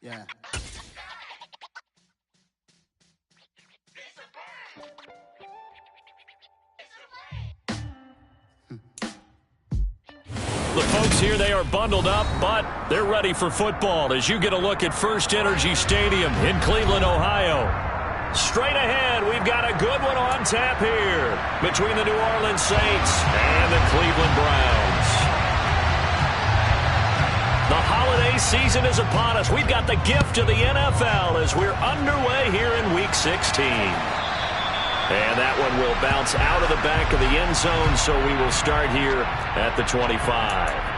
Yeah. The folks here, they are bundled up, but they're ready for football as you get a look at First Energy Stadium in Cleveland, Ohio. Straight ahead, we've got a good one on tap here between the New Orleans Saints and the Cleveland Browns. The holiday season is upon us. We've got the gift of the NFL as we're underway here in Week 16. And that one will bounce out of the back of the end zone, so we will start here at the 25.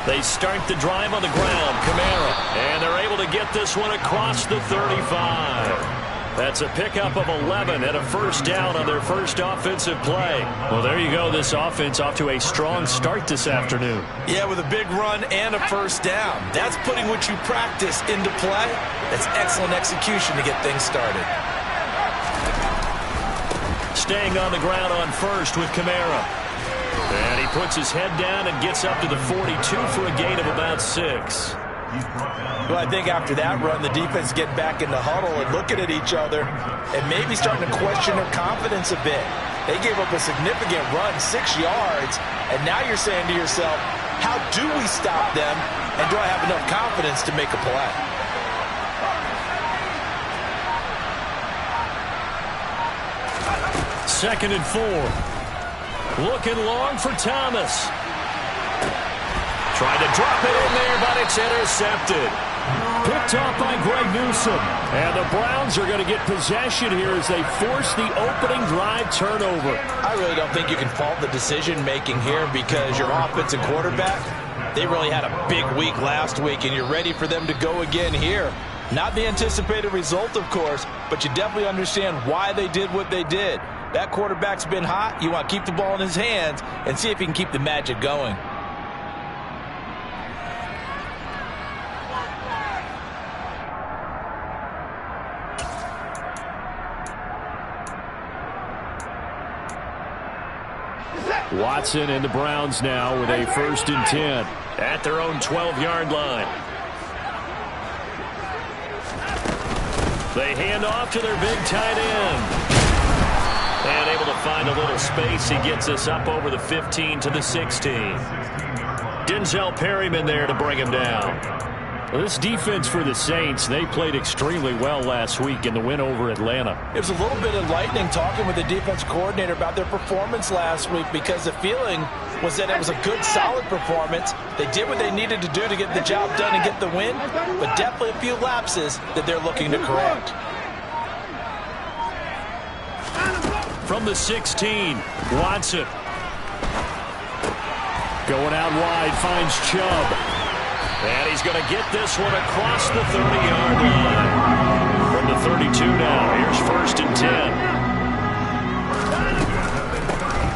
They start the drive on the ground, Kamara, and they're able to get this one across the 35. That's a pickup of 11 and a first down on their first offensive play. Well, there you go. This offense off to a strong start this afternoon. Yeah, with a big run and a first down. That's putting what you practice into play. That's excellent execution to get things started. Staying on the ground on first with Kamara. And he puts his head down and gets up to the 42 for a gain of about 6. Well, I think after that run, the defense get back in the huddle and looking at each other and maybe starting to question their confidence a bit. They gave up a significant run, 6 yards, and now you're saying to yourself, how do we stop them, and do I have enough confidence to make a play? Second and 4. Looking long for Thomas. Tried to drop it in there, but it's intercepted. Picked off by Greg Newsome. And the Browns are going to get possession here as they force the opening drive turnover. I really don't think you can fault the decision-making here because your offense and quarterback, they really had a big week last week, and you're ready for them to go again here. Not the anticipated result, of course, but you definitely understand why they did what they did. That quarterback's been hot. You want to keep the ball in his hands and see if he can keep the magic going. Watson and the Browns now with a 1st and 10 at their own 12-yard line. They hand off to their big tight end. And able to find a little space. He gets us up over the 15 to the 16. Denzel Perryman there to bring him down. Well, this defense for the Saints, they played extremely well last week in the win over Atlanta. It was a little bit enlightening talking with the defense coordinator about their performance last week because the feeling was that it was a good, solid performance. They did what they needed to do to get the job done and get the win, but definitely a few lapses that they're looking to correct. From the 16, Watson. Going out wide, finds Chubb. And he's going to get this one across the 30-yard line. From the 32 now, here's 1st and 10.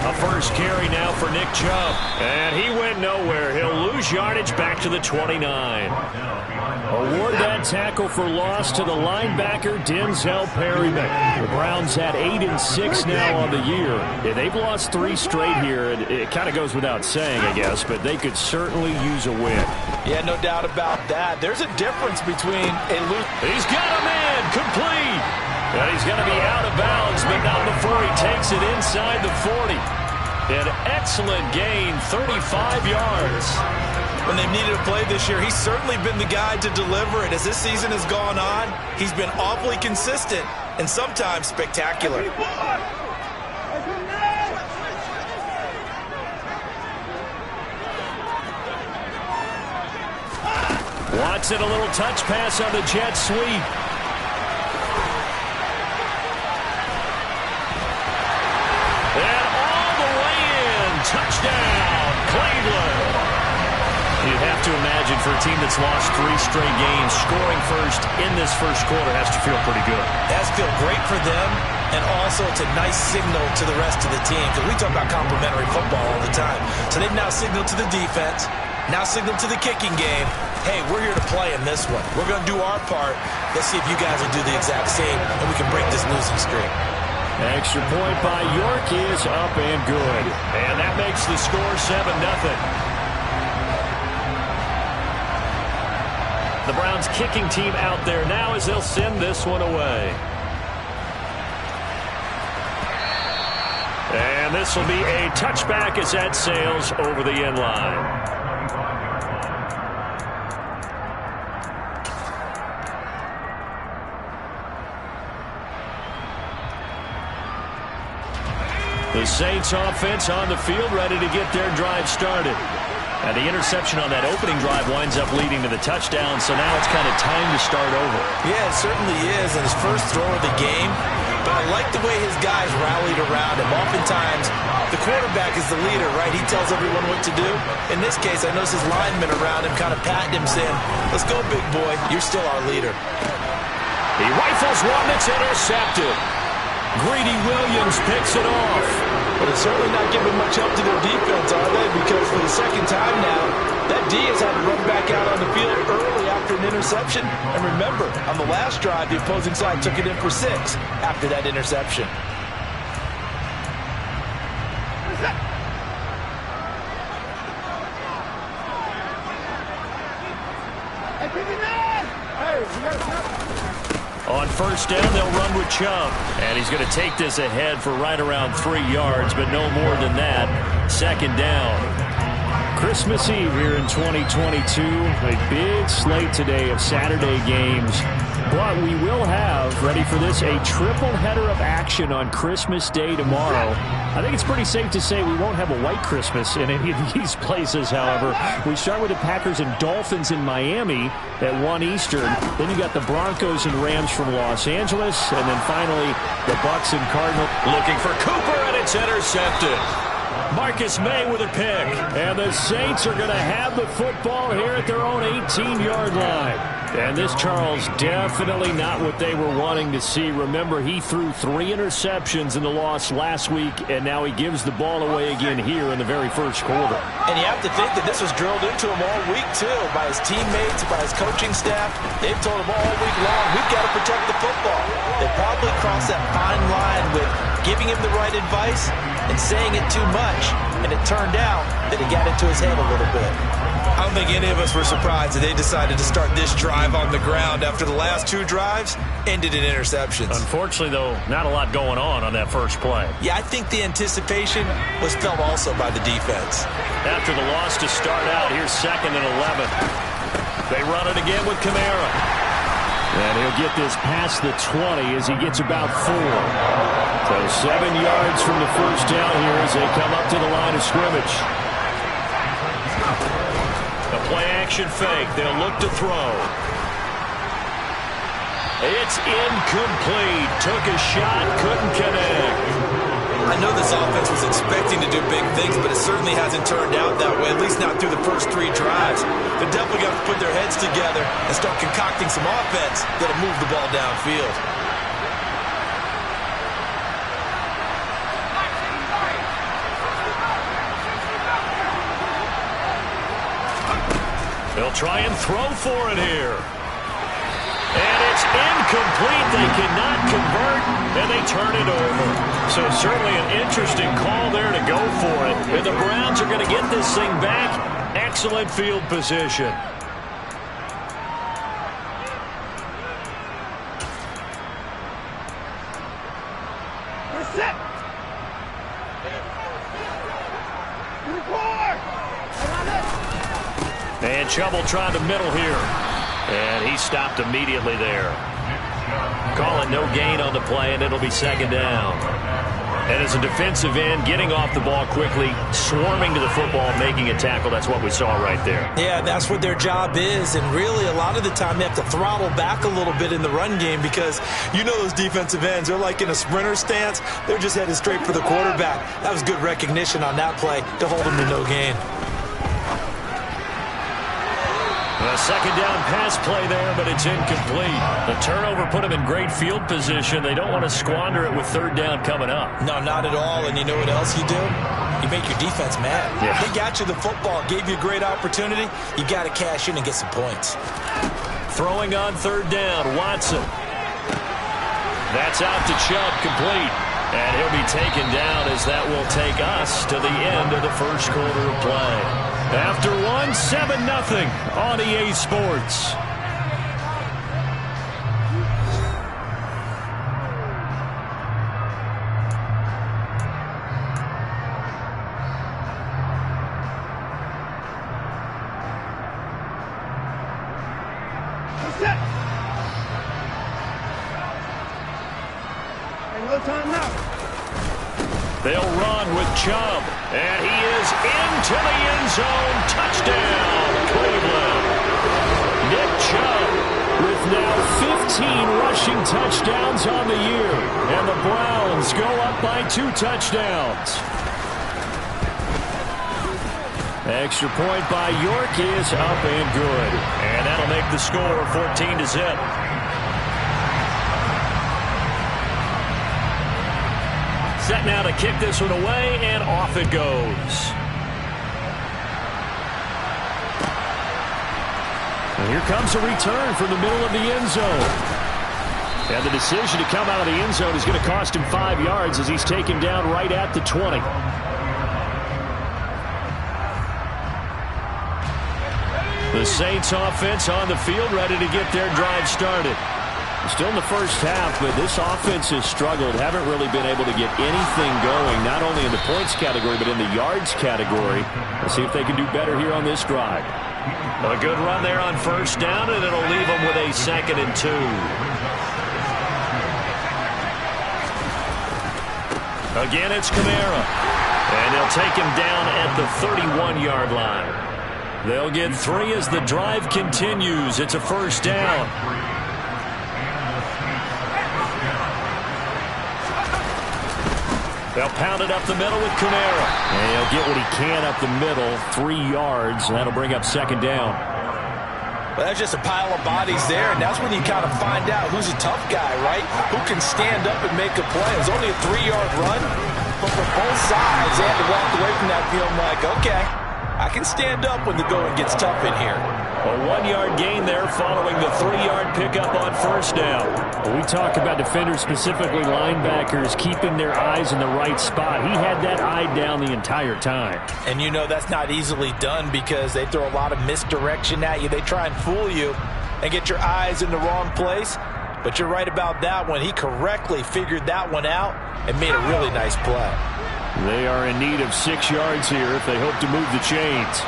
A first carry now for Nick Chubb. And he went nowhere. He'll lose yardage back to the 29. Award that tackle for loss to the linebacker, Denzel Perryman. The Browns had 8-6 now on the year. Yeah, they've lost 3 straight here. It kind of goes without saying, I guess, but they could certainly use a win. Yeah, no doubt about that. There's a difference between a loose... He's got a man, complete. And he's going to be out of bounds, but not before he takes it inside the 40. An excellent gain, 35 yards. When they've needed a play this year, he's certainly been the guy to deliver it. As this season has gone on, he's been awfully consistent and sometimes spectacular. Watson, a little touch pass on the jet sweep. And all the way imagine for a team that's lost 3 straight games, scoring first in this first quarter has to feel pretty good. It has to feel great for them, and also it's a nice signal to the rest of the team, because we talk about complementary football all the time. So they've now signaled to the defense, now signaled to the kicking game, hey, we're here to play in this one. We're going to do our part. Let's see if you guys will do the exact same, and we can break this losing streak. Extra point by York is up and good. And that makes the score 7-0. The Browns kicking team out there now as they'll send this one away. And this will be a touchback as that sails over the end line. The Saints offense on the field, ready to get their drive started. And the interception on that opening drive winds up leading to the touchdown, so now it's kind of time to start over. Yeah, it certainly is, and his first throw of the game. But I like the way his guys rallied around him. Oftentimes, the quarterback is the leader, right? He tells everyone what to do. In this case, I notice his linemen around him kind of patting him, saying, let's go, big boy. You're still our leader. He rifles one that's intercepted. Greedy Williams picks it off. But it's certainly not giving much help to their defense, are they? Because for the second time now, that D has had to run back out on the field early after an interception. And remember, on the last drive, the opposing side took it in for 6 after that interception. On first down, they'll run with Chubb. And he's going to take this ahead for right around 3 yards, but no more than that. Second down. Christmas Eve here in 2022. A big slate today of Saturday games. But we will have, ready for this, a triple header of action on Christmas Day tomorrow. I think it's pretty safe to say we won't have a white Christmas in any of these places, however. We start with the Packers and Dolphins in Miami at 1 Eastern. Then you got the Broncos and Rams from Los Angeles. And then finally, the Bucs and Cardinals. Looking for Cooper, and it's intercepted. Marcus May with a pick. And the Saints are going to have the football here at their own 18-yard line. And this, Charles, definitely not what they were wanting to see. Remember, he threw 3 interceptions in the loss last week, and now he gives the ball away again here in the very first quarter. And you have to think that this was drilled into him all week, too, by his teammates, by his coaching staff. They've told him all week long, we've got to protect the football. They probably crossed that fine line with giving him the right advice and saying it too much. And it turned out that it got into his head a little bit. I don't think any of us were surprised that they decided to start this drive on the ground after the last 2 drives ended in interceptions. Unfortunately, though, not a lot going on that first play. Yeah, I think the anticipation was felt also by the defense. After the loss to start out, here's 2nd and 11. They run it again with Kamara. And he'll get this past the 20 as he gets about 4. So 7 yards from the first down here as they come up to the line of scrimmage. A play-action fake. They'll look to throw. It's incomplete. Took a shot, couldn't connect. I know this offense was expecting to do big things, but it certainly hasn't turned out that way, at least not through the first 3 drives. They're definitely going to put their heads together and start concocting some offense that'll move the ball downfield. They'll try and throw for it here. And it's incomplete. They cannot convert, and they turn it over. So certainly an interesting call there to go for it. And the Browns are going to get this thing back. Excellent field position. And Chubb will try the middle here. And he stopped immediately there. Call it no gain on the play, and it'll be 2nd down. And as a defensive end, getting off the ball quickly, swarming to the football, making a tackle, that's what we saw right there. Yeah, that's what their job is. And really, a lot of the time, they have to throttle back a little bit in the run game because you know those defensive ends, they're like in a sprinter stance. They're just headed straight for the quarterback. That was good recognition on that play to hold him to no gain. A second down pass play there, but it's incomplete. The turnover put them in great field position. They don't want to squander it with third down coming up. No, not at all. And you know what else you do? You make your defense mad. Yeah. They got you the football, gave you a great opportunity. You got to cash in and get some points. Throwing on third down, Watson. That's out to Chubb, complete. And he'll be taken down as that will take us to the end of the first quarter of play. After one, 7-0 on EA Sports. They'll run with Chubb, and he is into the end zone. Touchdown, Cleveland. Nick Chubb with now 15 rushing touchdowns on the year, and the Browns go up by 2 touchdowns. Extra point by York is up and good, and that'll make the score 14-0. Set now to kick this one away, and off it goes. And here comes a return from the middle of the end zone. And the decision to come out of the end zone is going to cost him 5 yards as he's taken down right at the 20. The Saints offense on the field, ready to get their drive started. Still in the first half, but this offense has struggled. Haven't really been able to get anything going, not only in the points category, but in the yards category. Let's see if they can do better here on this drive. A good run there on first down, and it'll leave them with a 2nd and 2. Again, it's Kamara. And they'll take him down at the 31-yard line. They'll get 3 as the drive continues. It's a first down. They'll pound it up the middle with Kamara. And he'll get what he can up the middle, 3 yards, and that'll bring up 2nd down. Well, that's just a pile of bodies there, and that's when you kind of find out who's a tough guy, right? Who can stand up and make a play. It was only a 3-yard run, but for both sides, they had to walk away from that feeling like, okay, I can stand up when the going gets tough in here. A 1-yard gain there following the 3-yard pickup on first down. When we talk about defenders, specifically linebackers, keeping their eyes in the right spot. He had that eye down the entire time. And you know that's not easily done because they throw a lot of misdirection at you. They try and fool you and get your eyes in the wrong place. But you're right about that one. He correctly figured that one out and made a really nice play. They are in need of 6 yards here if they hope to move the chains.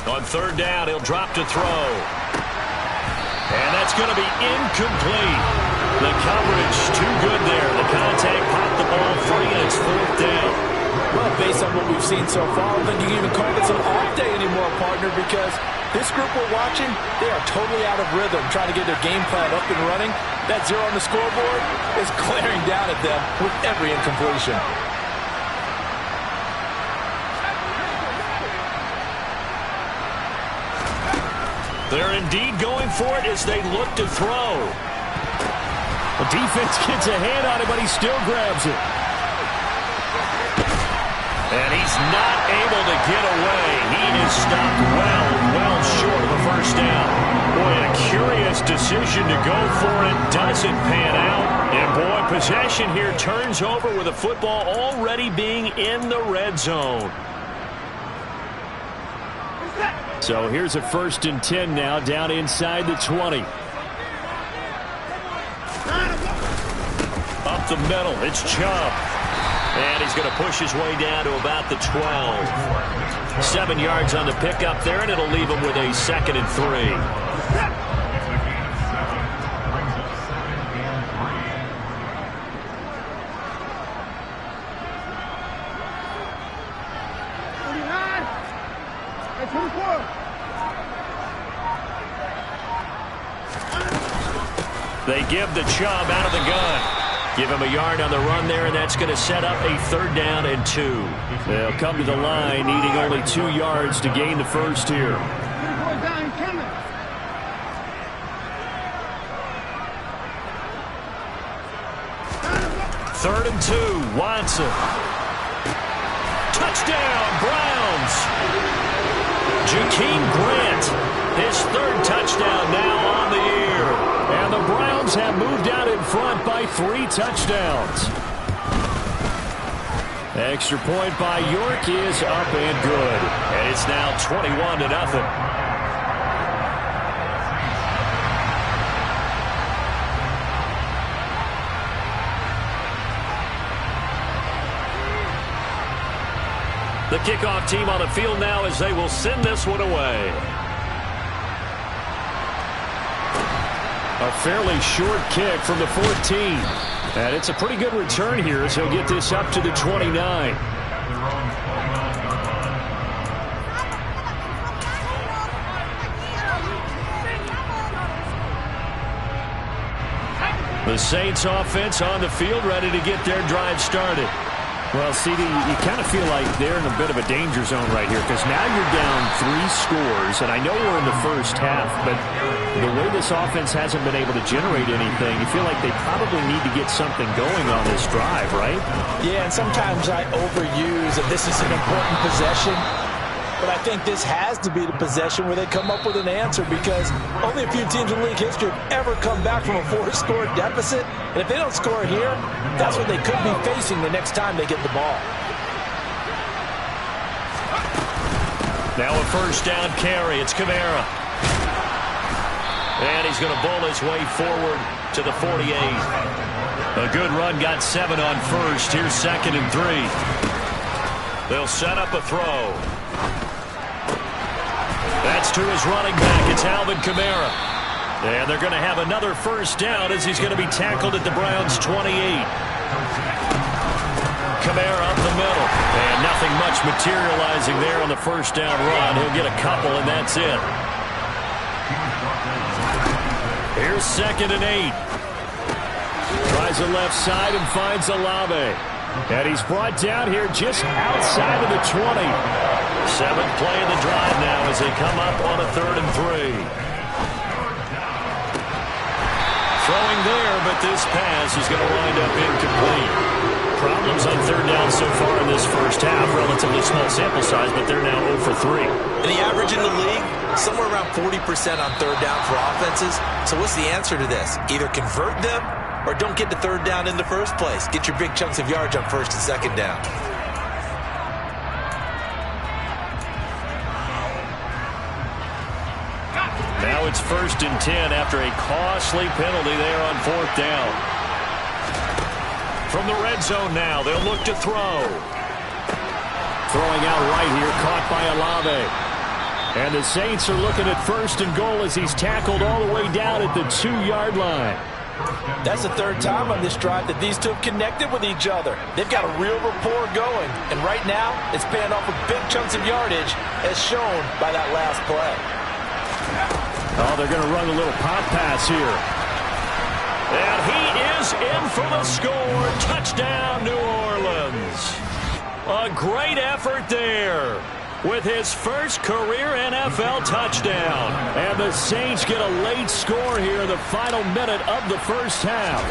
On third down, he'll drop to throw. And that's going to be incomplete. The coverage too good there. The contact popped the ball free, and it's 4th down. Well, based on what we've seen so far, I don't think you can even call this an off day anymore, partner, because this group we're watching, they are totally out of rhythm, trying to get their game plan up and running. That 0 on the scoreboard is glaring down at them with every incompletion. They're indeed going for it as they look to throw. The defense gets a hand on it, but he still grabs it. And he's not able to get away. He is stopped well short of a first down. Boy, a curious decision to go for it. Doesn't pan out. And boy, possession here turns over with a football already being in the red zone. So here's a 1st and 10 now, down inside the 20. Up the middle, it's Chubb. And he's going to push his way down to about the 12. 7 yards on the pickup there, and it'll leave him with a 2nd and 3. They give the Chubb out of the gun. Give him a yard on the run there, and that's going to set up a 3rd down and 2. They'll come to the line, needing only 2 yards to gain the first here. 3rd and 2, Watson. Touchdown, Browns. Jakeem Grant, his 3rd touchdown now on the year. And the Browns have moved out in front by 3 touchdowns. Extra point by York is up and good. And it's now 21-0. The kickoff team on the field now as they will send this one away. A fairly short kick from the 14. And it's a pretty good return here as he'll get this up to the 29. The Saints offense on the field ready to get their drive started. Well, CD, you kind of feel like they're in a bit of a danger zone right here because now you're down 3 scores, and I know we're in the first half, but the way this offense hasn't been able to generate anything, you feel like they probably need to get something going on this drive, right? Yeah, and sometimes I overuse that this is an important possession, but I think this has to be the possession where they come up with an answer because only a few teams in league history have ever come back from a 4-score deficit. And if they don't score here, that's what they could be facing the next time they get the ball. Now a 1st down carry. It's Kamara. And he's going to bowl his way forward to the 48. A good run, got 7 on 1st. Here's 2nd and 3. They'll set up a throw. That's to his running back. It's Alvin Kamara. And they're going to have another 1st down as he's going to be tackled at the Browns' 28. Kamara up the middle. And nothing much materializing there on the 1st down run. He'll get a couple, and that's it. Here's 2nd and 8. Tries the left side and finds Olave. And he's brought down here just outside of the 20. 7th play of the drive now as they come up on a 3rd and 3. Throwing there, but this pass is going to wind up incomplete. Problems on 3rd down so far in this first half. Relatively small sample size, but they're now 0 for 3. And the average in the league, somewhere around 40% on 3rd down for offenses. So what's the answer to this? Either convert them or don't get to 3rd down in the first place. Get your big chunks of yards on 1st and 2nd down. Now it's 1st and 10 after a costly penalty there on 4th down. From the red zone now, they'll look to throw. Throwing out right here, caught by Olave. And the Saints are looking at 1st and goal as he's tackled all the way down at the 2-yard line. That's the 3rd time on this drive that these two have connected with each other. They've got a real rapport going. And right now, it's paying off with big chunks of yardage as shown by that last play. Oh, they're going to run a little pop pass here. And he is in for the score. Touchdown, New Orleans. A great effort there with his first career NFL touchdown. And the Saints get a late score here in the final minute of the first half.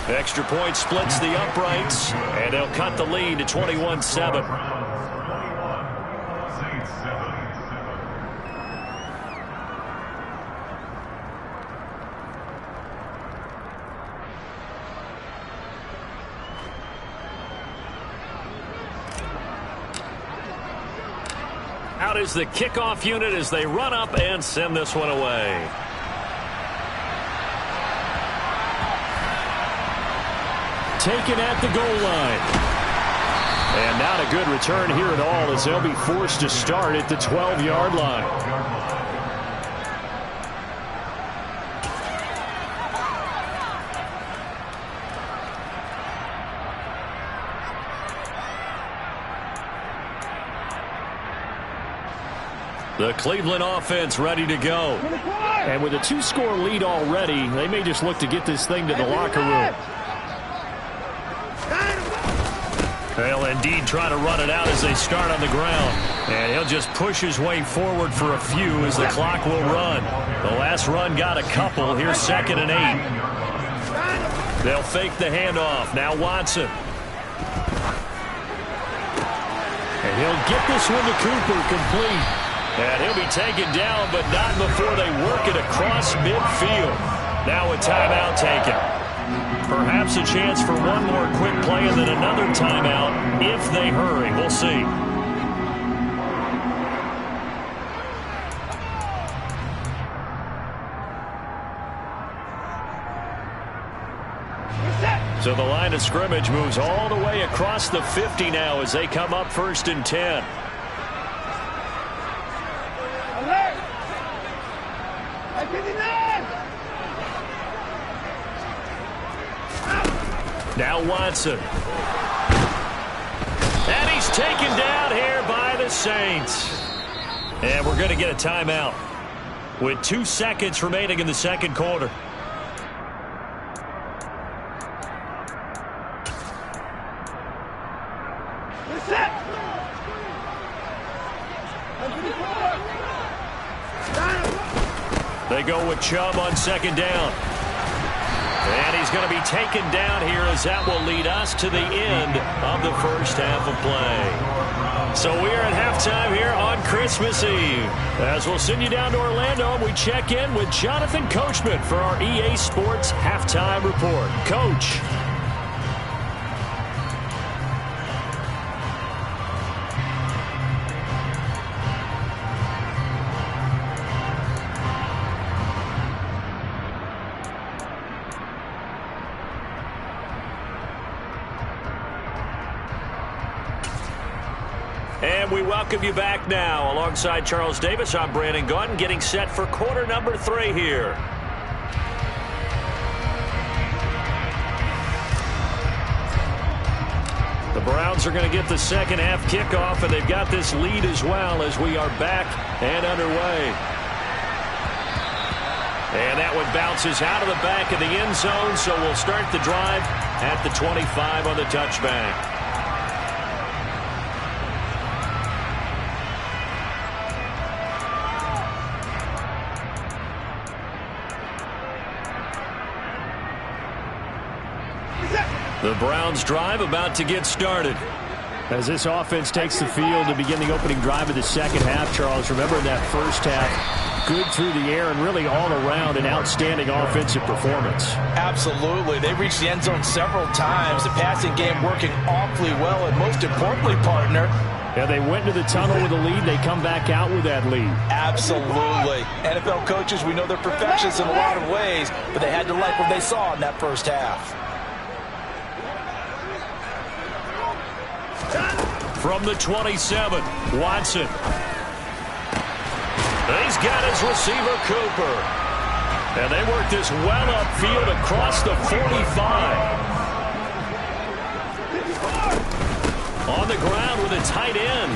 Extra point splits the uprights, and they'll cut the lead to 21-7. Out is the kickoff unit as they run up and send this one away. Taken at the goal line. And not a good return here at all as they'll be forced to start at the 12-yard line. The Cleveland offense ready to go. And with a 2-score lead already, they may just look to get this thing to the locker room. They'll indeed try to run it out as they start on the ground. And he'll just push his way forward for a few as the clock will run. The last run got a couple. Here's 2nd and 8. They'll fake the handoff. Now Watson. And he'll get this one to Cooper, complete. And he'll be taken down, but not before they work it across midfield. Now a timeout taken. Perhaps a chance for one more quick play and then another timeout if they hurry. We'll see. So the line of scrimmage moves all the way across the 50 now as they come up 1st and 10. Now Watson. And he's taken down here by the Saints. And we're going to get a timeout with 2 seconds remaining in the second quarter. They go with Chubb on 2nd down. And he's going to be taken down here as that will lead us to the end of the first half of play. So we are at halftime here on Christmas Eve. As we'll send you down to Orlando, and we check in with Jonathan Coachman for our EA Sports Halftime Report. Coach. And we welcome you back now. Alongside Charles Davis, I'm Brandon Gaudin, getting set for quarter number 3 here. The Browns are going to get the second half kickoff, and they've got this lead as well as we are back and underway. And that one bounces out of the back of the end zone, so we'll start the drive at the 25 on the touchback. The Browns drive about to get started. As this offense takes the field to begin the opening drive of the second half, Charles, remember in that first half, good through the air and really all around an outstanding offensive performance. Absolutely. They reached the end zone several times. The passing game working awfully well, and most importantly, partner, yeah, they went to the tunnel with a lead. They come back out with that lead. Absolutely. NFL coaches, we know they're perfectionists in a lot of ways, but they had to like what they saw in that first half. From the 27, Watson. He's got his receiver, Cooper. And they work this well upfield across the 45. On the ground with a tight end.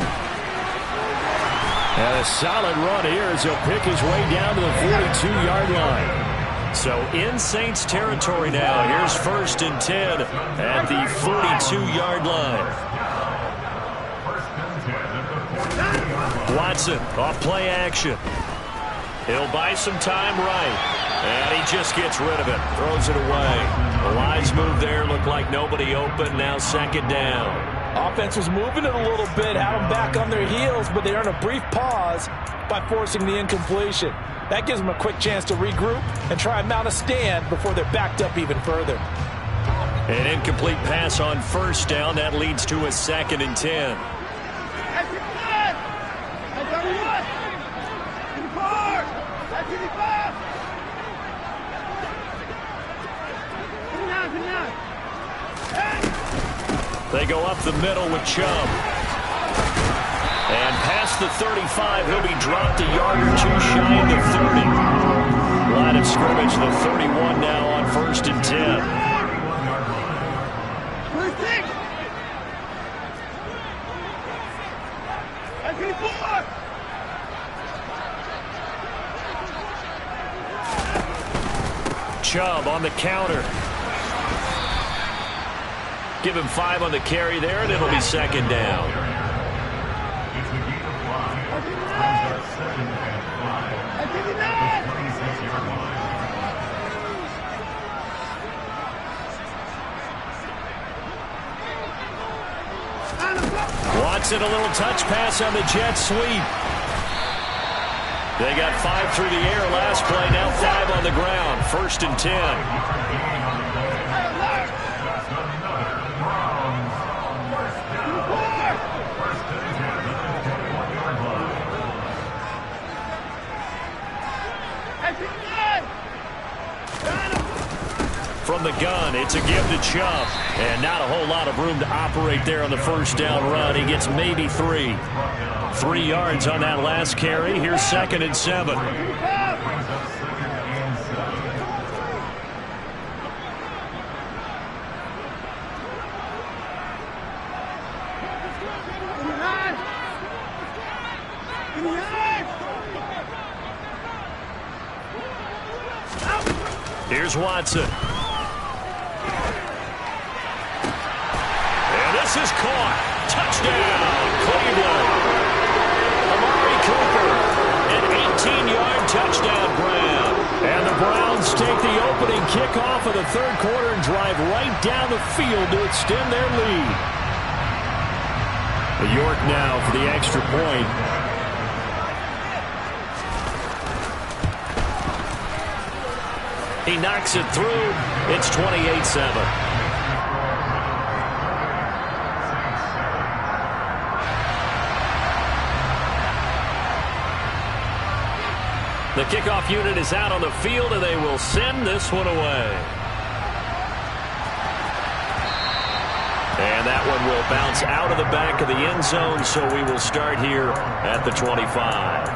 And a solid run here as he'll pick his way down to the 42-yard line. So in Saints territory now. Here's 1st and 10 at the 42-yard line. Watson off play action. He'll buy some time right. And he just gets rid of it. Throws it away. The lines move there. Look like nobody open. Now 2nd down. Offense was moving it a little bit. Had them back on their heels, but they earn a brief pause by forcing the incompletion. That gives them a quick chance to regroup and try and mount a stand before they're backed up even further. An incomplete pass on 1st down. That leads to a 2nd and 10. They go up the middle with Chubb. And past the 35, he'll be dropped a yard or two shy of the 30. Line of scrimmage, the 31 now on 1st and 10. Chubb on the counter. Give him 5 on the carry there, and it'll be second down. Watson, a little touch pass on the jet sweep. They got 5 through the air last play, now 5 on the ground. 1st and 10. From the gun, it's a give to Chubb. And not a whole lot of room to operate there on the first down run. He gets maybe 3. 3 yards on that last carry. Here's 2nd and 7. Here's Watson. This is caught. Touchdown, Cleveland. Amari Cooper, an 18-yard touchdown grab. And the Browns take the opening kickoff of the 3rd quarter and drive right down the field to extend their lead. York now for the extra point. He knocks it through. It's 28-7. The kickoff unit is out on the field, and they will send this one away. And that one will bounce out of the back of the end zone, so we will start here at the 25.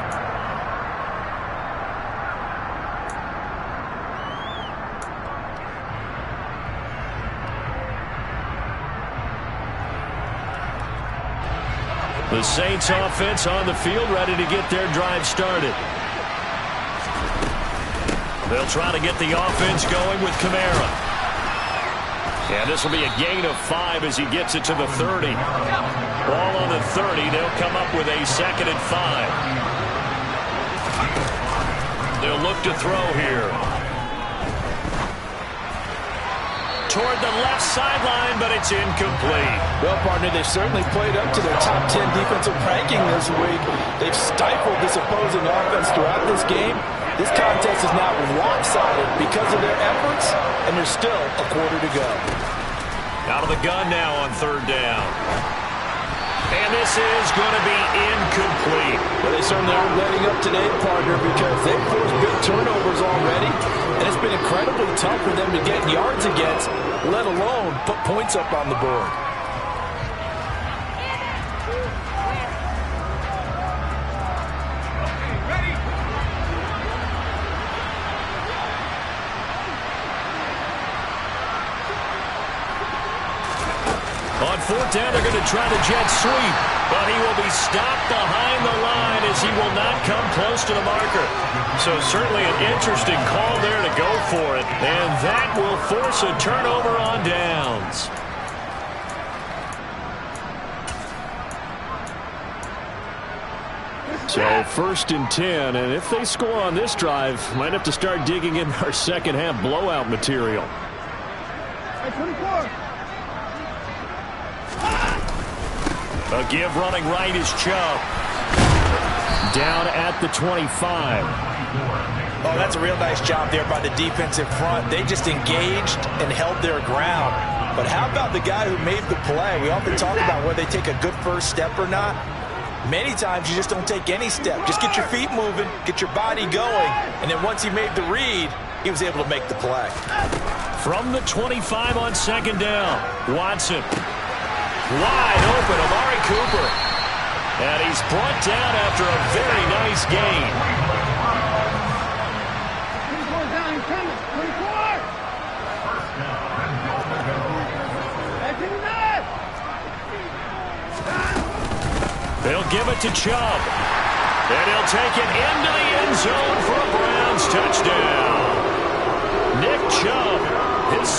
The Saints offense on the field, ready to get their drive started. They'll try to get the offense going with Kamara. And this will be a gain of 5 as he gets it to the 30. Ball on the 30. They'll come up with a 2nd and 5. They'll look to throw here. Toward the left sideline, but it's incomplete. Well, partner, they've certainly played up to their top 10 defensive ranking this week. They've stifled this opposing offense throughout this game. This contest is now lopsided because of their efforts, and there's still a quarter to go. Out of the gun now on 3rd down. And this is going to be incomplete. Well, they certainly aren't letting up today, partner, because they've forced big turnovers already, and it's been incredibly tough for them to get yards against, let alone put points up on the board. On 4th down, they're going to try the jet sweep, but he will be stopped behind the line as he will not come close to the marker. So certainly an interesting call there to go for it, and that will force a turnover on downs. So 1st and 10, and if they score on this drive, might have to start digging in our second half blowout material. A give running right is Chubb. Down at the 25. Oh, that's a real nice job there by the defensive front. They just engaged and held their ground. But how about the guy who made the play? We often talk about whether they take a good first step or not. Many times you just don't take any step. Just get your feet moving, get your body going, and then once he made the read, he was able to make the play. From the 25 on 2nd down, Watson. Wide open, Amari Cooper. And he's brought down after a very nice gain. They'll give it to Chubb. And he'll take it into the end zone for a Browns touchdown. Nick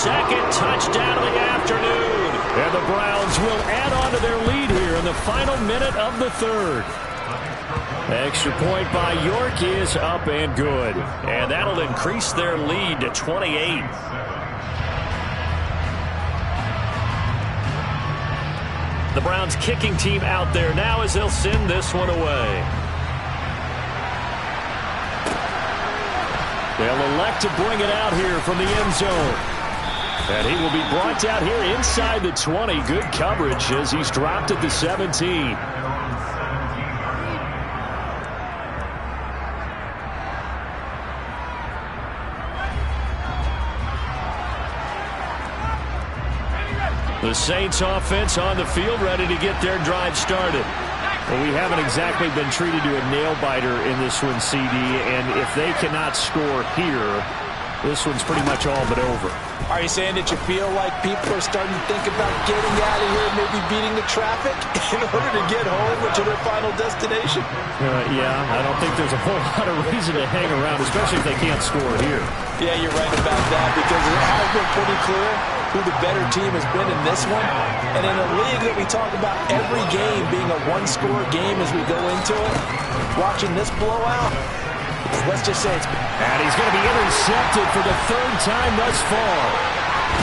second touchdown of the afternoon. And the Browns will add on to their lead here in the final minute of the third. Extra point by York is up and good. And that'll increase their lead to 28. The Browns kicking team out there now as they'll send this one away. They'll elect to bring it out here from the end zone. And he will be brought down here inside the 20. Good coverage as he's dropped at the 17. The Saints offense on the field, ready to get their drive started. Well, we haven't exactly been treated to a nail-biter in this one, CD, and if they cannot score here, this one's pretty much all but over. Are you saying that you feel like people are starting to think about getting out of here, maybe beating the traffic in order to get home or to their final destination? Yeah, I don't think there's a whole lot of reason to hang around, especially if they can't score here. Yeah, you're right about that, because it has been pretty clear who the better team has been in this one. And in a league that we talk about every game being a one-score game as we go into it, watching this blowout, let's just say it's... And he's going to be intercepted for the third time thus far.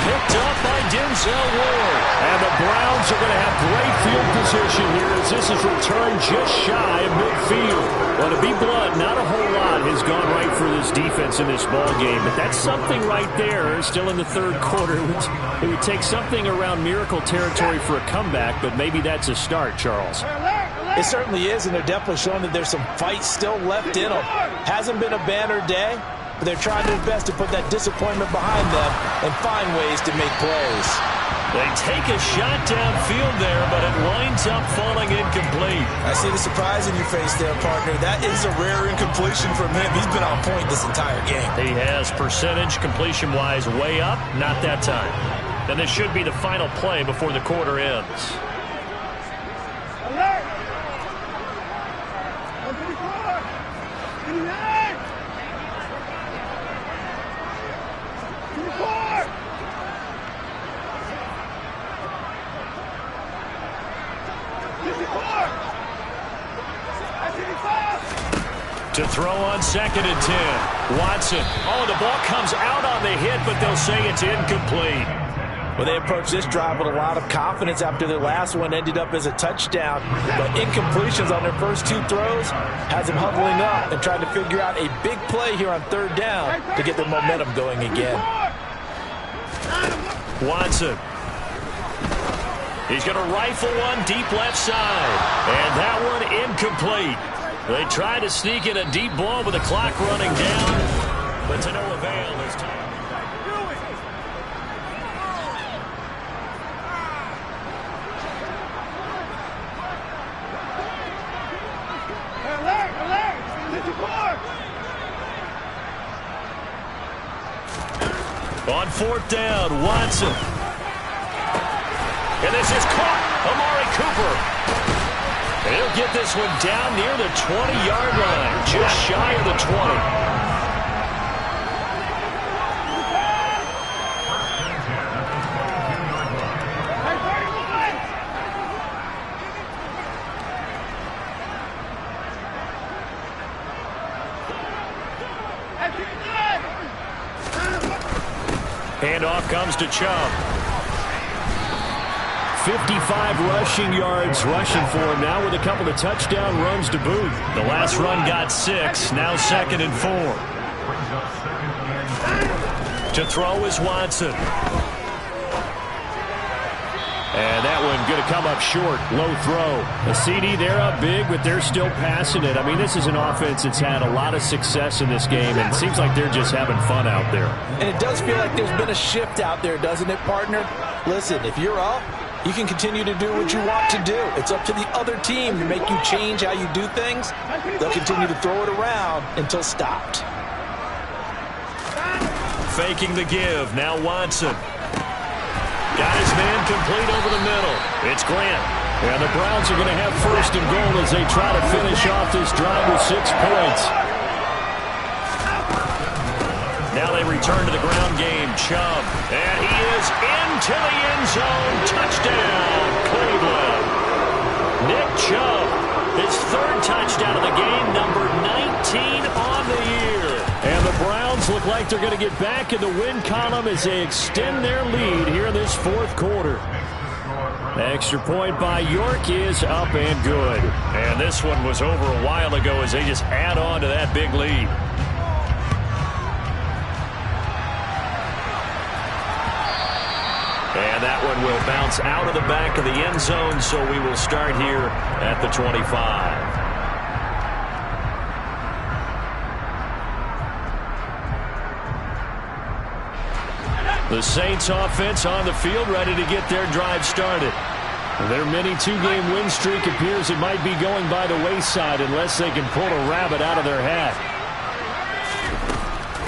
Picked up by Denzel Ward. And the Browns are going to have great field position here as this is returned just shy of midfield. Well, to be blunt, not a whole lot has gone right for this defense in this ball game, but that's something right there. Still in the third quarter. It would take something around miracle territory for a comeback, but maybe that's a start, Charles. It certainly is, and they're definitely showing that there's some fight still left in them. Hasn't been a banner day, but they're trying their best to put that disappointment behind them and find ways to make plays. They take a shot downfield there, but it winds up falling incomplete. I see the surprise in your face there, partner. That is a rare incompletion from him. He's been on point this entire game. He has percentage completion-wise way up, not that time. And this should be the final play before the quarter ends. To throw on 2nd and 10. Watson. Oh, the ball comes out on the hit, but they'll say it's incomplete. Well, they approached this drive with a lot of confidence after their last one ended up as a touchdown. But incompletions on their first two throws has them huddling up and trying to figure out a big play here on 3rd down to get their momentum going again. Watson. He's going to rifle one deep left side. And that one incomplete. They try to sneak in a deep ball with the clock running down, but to no avail this time. On 4th down, Watson. And this is caught. Amari Cooper. And he'll get this one down near the 20-yard line, just shy of the 20. Handoff comes to Chubb. 55 rushing yards rushing for him now with a couple of touchdown runs to boot. The last run got 6, now 2nd and 4. To throw is Watson. And that one going to come up short. Low throw. A CD, they're up big, but they're still passing it. I mean, this is an offense that's had a lot of success in this game, and it seems like they're just having fun out there. And it does feel like there's been a shift out there, doesn't it, partner? Listen, if you're up, you can continue to do what you want to do. It's up to the other team to make you change how you do things. They'll continue to throw it around until stopped. Faking the give. Now Watson. Got his man complete over the middle. It's Grant. And the Browns are going to have 1st and goal as they try to finish off this drive with 6 points. Now they return to the ground game. Chubb. And he is into the end zone. Touchdown, Cleveland. Nick Chubb, his third touchdown of the game, number 19 on the year. And the Browns look like they're going to get back in the win column as they extend their lead here in this fourth quarter. The extra point by York is up and good. And this one was over a while ago as they just add on to that big lead. And that one will bounce out of the back of the end zone, so we will start here at the 25. The Saints offense on the field, ready to get their drive started. Their mini two-game win streak appears it might be going by the wayside unless they can pull a rabbit out of their hat.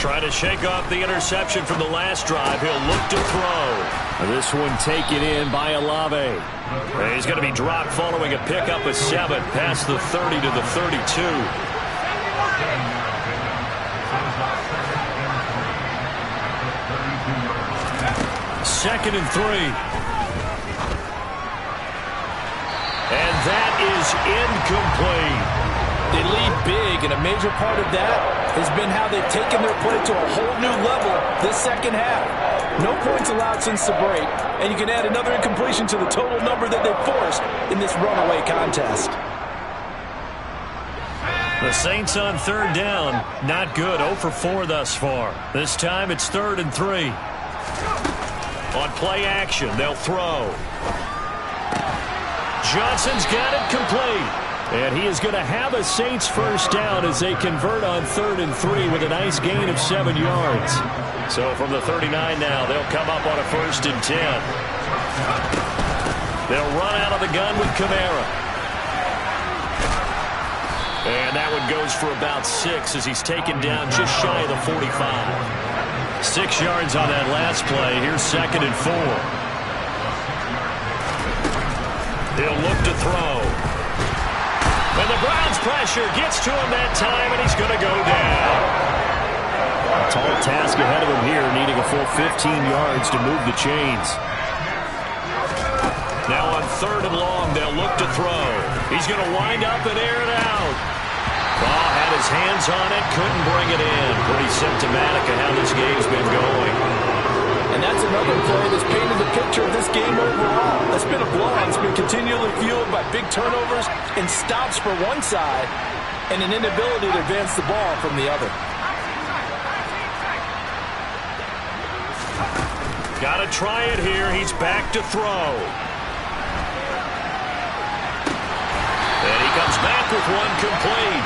Trying to shake off the interception from the last drive. He'll look to throw. This one taken in by Olave. He's going to be dropped following a pickup of 7 past the 30 to the 32. Second and 3. And that is incomplete. They lead big, and a major part of that has been how they've taken their play to a whole new level this second half. No points allowed since the break, and you can add another incompletion to the total number that they've forced in this runaway contest. The Saints on third down. Not good. 0 for 4 thus far. This time it's 3rd and 3. On play action, they'll throw. Johnson's got it complete. And he is going to have a Saints first down as they convert on 3rd and 3 with a nice gain of 7 yards. So from the 39 now, they'll come up on a 1st and 10. They'll run out of the gun with Kamara. And that one goes for about 6 as he's taken down just shy of the 45. 6 yards on that last play. Here's 2nd and 4. He'll look to throw. And the Browns' pressure gets to him that time, and he's going to go down. A tall task ahead of him here, needing a full 15 yards to move the chains. Now on 3rd and long, they'll look to throw. He's going to wind up and air it out. Ball had his hands on it, couldn't bring it in. Pretty symptomatic of how this game's been going. And that's another play that's painted the picture of this game overall. That's been a blowout. It's been continually fueled by big turnovers and stops for one side and an inability to advance the ball from the other. Got to try it here. He's back to throw. And he comes back with one complete.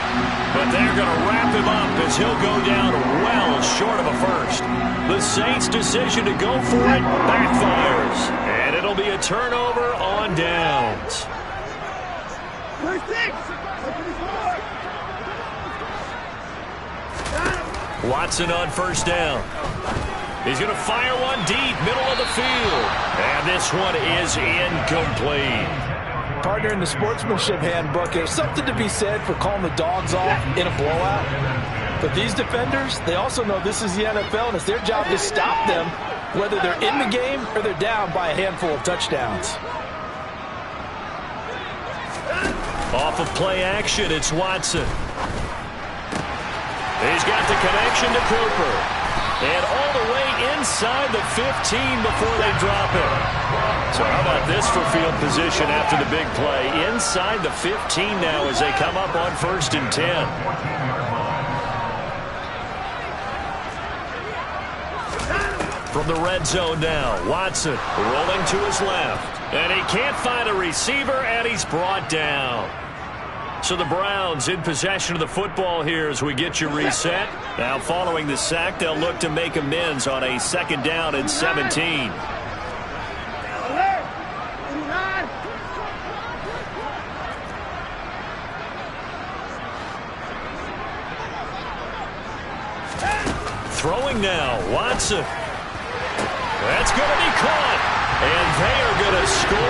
But they're going to wrap him up as he'll go down well short of a first. The Saints' decision to go for it backfires. And it'll be a turnover on downs. Watson on 1st down. He's going to fire one deep, middle of the field. And this one is incomplete. Partner, in the sportsmanship handbook, there's something to be said for calling the dogs off in a blowout. But these defenders, they also know this is the NFL, and it's their job to stop them, whether they're in the game or they're down by a handful of touchdowns. Off of play action, it's Watson. He's got the connection to Cooper. And all the way inside the 15 before they drop it. So how about this for field position after the big play? Inside the 15 now as they come up on 1st and 10. From the red zone now, Watson rolling to his left. And he can't find a receiver, and he's brought down. So the Browns in possession of the football here as we get you reset. Now following the sack, they'll look to make amends on a 2nd down and 17. Throwing now, Watson. That's going to be caught. And they are going to score